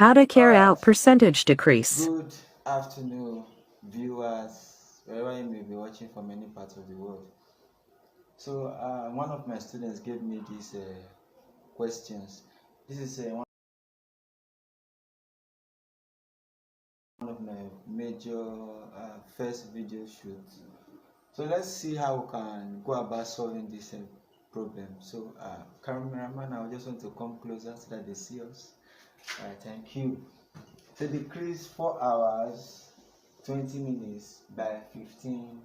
How to carry out percentage decrease. Good afternoon, viewers, wherever you may be watching from any part of the world. So, one of my students gave me these questions. This is one of my major first video shoots. So let's see how we can go about solving this problem. So, cameraman, I just want to come closer so that they see us. Thank you. So decrease 4 hours 20 minutes by 15%.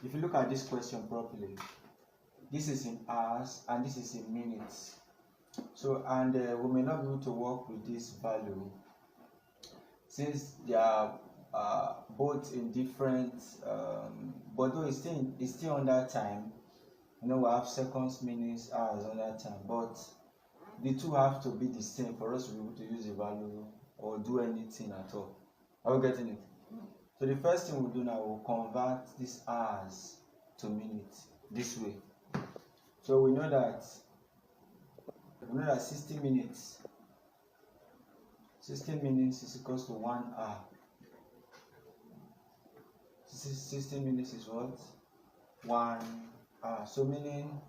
If you look at this question properly, this is in hours and this is in minutes. So, and we may not be able to work with this value since they are both in different, but though it's still under time. You know, we have seconds, minutes, hours under time, but the two have to be the same for us to be able to use the value or do anything at all. Are we getting it? So the first thing we'll do now, we'll convert these hours to minutes this way. So we know that 60 minutes is equals to 1 hour. 60 minutes is what? 1 hour. So meaning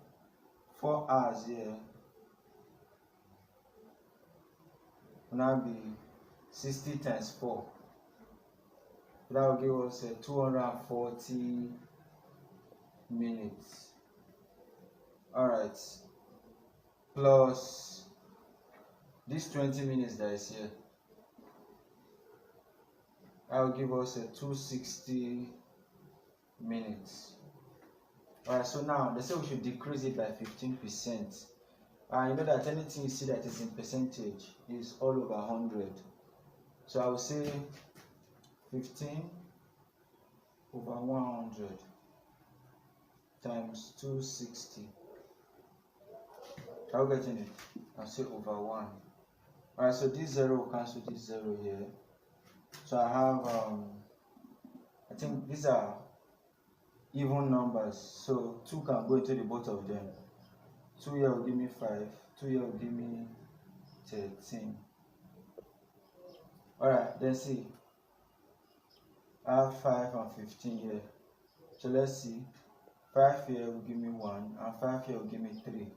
4 hours here will now be 60 times 4. That will give us 240 minutes. Alright. Plus this 20 minutes that is here. That will give us 260 minutes. Alright, so now they say we should decrease it by 15%. You know that anything you see that is in percentage is all over 100. So I will say 15 over 100 times 260. Are you getting it? I'll say over 1. Alright, so this 0 will cancel this 0 here. So I have, I think these are even numbers. So 2 can go into the both of them. 2 here will give me 5. 2 here will give me 13. Alright, then see. I have 5 and 15 here. So let's see. 5 here will give me 1 and 5 here will give me 3.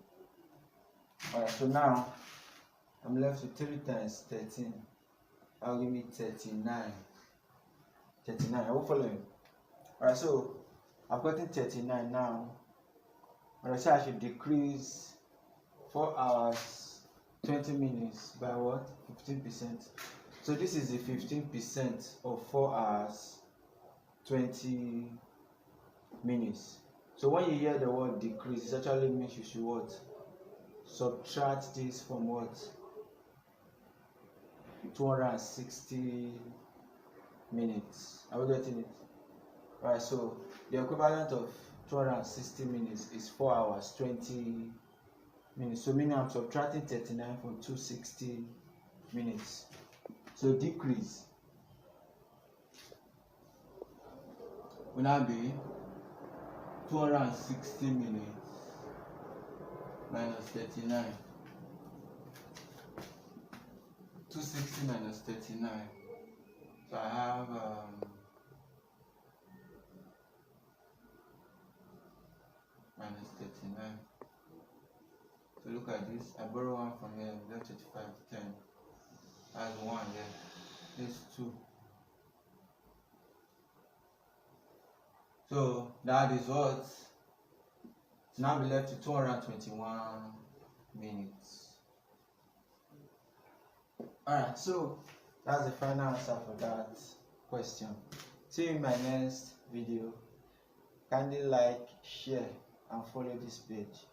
Alright, so now I'm left with 3 times 13. That will give me 39. 39. I will follow you. Alright, so I've gotten 39 now. Alright, so I should decrease 4 hours 20 minutes by what? 15%. So this is the 15% of 4 hours 20 minutes. So when you hear the word decrease, it actually means you should what? Subtract this from what? 260 minutes. Are we getting it? Alright, so the equivalent of 260 minutes is 4 hours 20 minutes. So meaning I'm subtracting 39 from 260 minutes. So decrease will now be 260 minutes minus 39. 260 minus 39. So I have minus 39. So look at this. I borrow 1 from here, left it 5, 10. That's 1 here. This 2. So that is what? So now we left to 221 minutes. Alright, so that's the final answer for that question. See you in my next video. Kindly like, share, and follow this page.